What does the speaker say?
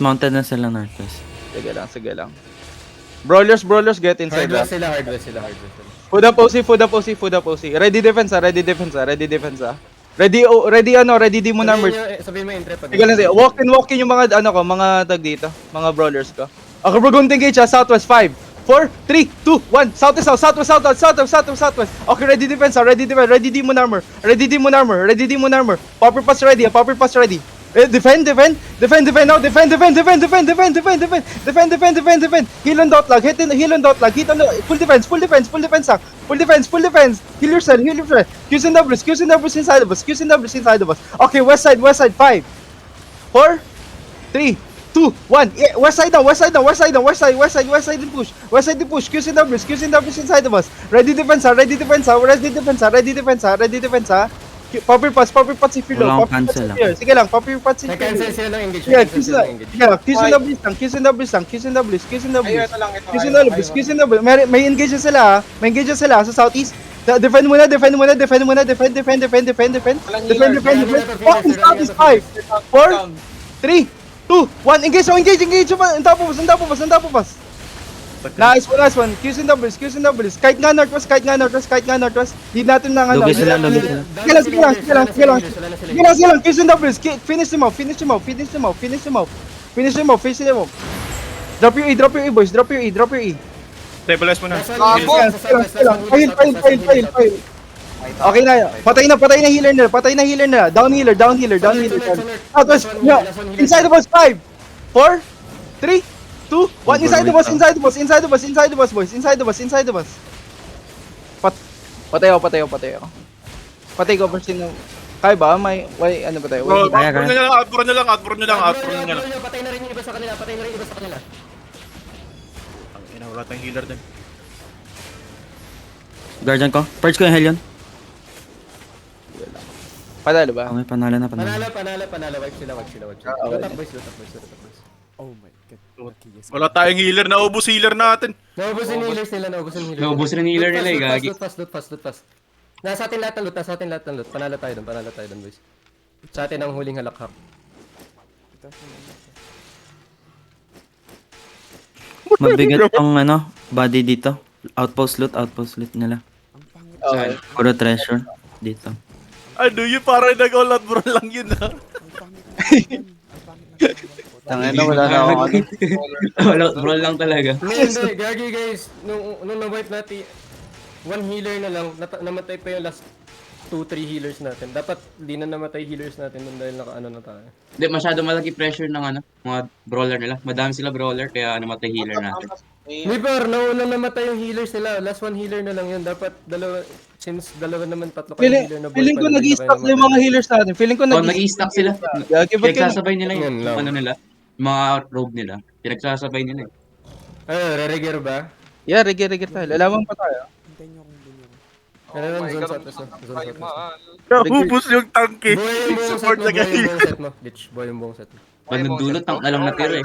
Mounted na sila Northwest. Sige lang. Brawlers, get inside. Hard west sila. Food up OC. Ready defense. Ready di mo numbers. Sabihin mo entry pag. Sige lang, walk in yung mga mga tag dito, mga brawlers ko. Okay, we're going to engage southwest 5 4 3 2 1 southwest. Okay, ready defense. Ready di mo armor. Ready di mo armor. Popper pass ready. Defend now. Defend. Heal on dot lag. Hit on the full defense. Full defense. Heal yourself. Qs and W's inside of us. Okay, west side 5 4 3 2 1. Yeah, west side down. West side and push. Qs and W's inside of us. Ready defense. Popper pass if you Wala low. akong cancel Sige lang, popper pass if you Cancel sila ng engage. Yeah, Qs and W's. May engage sila sa southeast. Defend muna. Defend. Fucking southeast 5 4 3 2 1. Engage. On top of us. Nice one. Qs and W's. Kahit nga northwest. Lead natin ng Lugi sila. Sige lang. Qs and W's. Finish them off. Drop your E, boys. Drop your E. Stabilize mo na. File. Okay na. Patay na healer nila. Down healer. Southwest. Inside the boss. 5 4 3 2 1. Inside the boss, boys. Inside the boss. Patay ako. Patay ko version ng kaya ba? May ano ba tayo? Bro, Kaya. outbro nyo lang. Patay na rin yung iba sa kanila. Ang ina, wala tayong healer din. Guardian ko. Purge ko yung Helion. Panalo ba? Okay, panalo na. Panalo. Wipe sila. Loot up boys. Oh my god. Okay, yes. Wala tayong healer. Naubos healer natin. Naubusin healers nila. Naubos rin healer nila eh, gagi. Loot fast. Nasa atin lahat ng loot. Panalo tayo dun, boys. Sa atin ang huling halakhak. Mabigat ang body dito. Outpost loot nila. Okay. Puro treasure dito. Ano yun? Parang nag-all out bro lang yun ha. Tangina, wala na ako. Wala, bro lang talaga. Hindi, gagi guys. Nung na-wipe natin, one healer na lang, namatay pa yung last 2-3 healers natin. Dapat di na namatay healers natin nun dahil naka-ano na tayo. Hindi, masyado malaki pressure ng mga brawler nila. Madami sila brawler, kaya namatay healer natin. Libar, nauna namatay yung healers nila. Last one healer na lang yun. Dapat since dalawa naman tatlo kayo healer na buhay Feeling ko pa, nag-i-stack na yung mga healers natin. Nag-i-stack sila. Gagi, ba't Pinagsasabay nila Yan lang. yung nila. Mga rogue nila. Pinagsasabay nila eh. Re-regear ba? Yeah, reggae tayo. Lalaman pa tayo. Hintayin niyo akong bumili. Ano lang, zone sa atas. Naubos yung tanke. Buhay yung buong set Support mo, na buhay yung guy. buong set mo. Bitch, buhay yung buong set mo. Pag nagdulot, ang alam natira eh.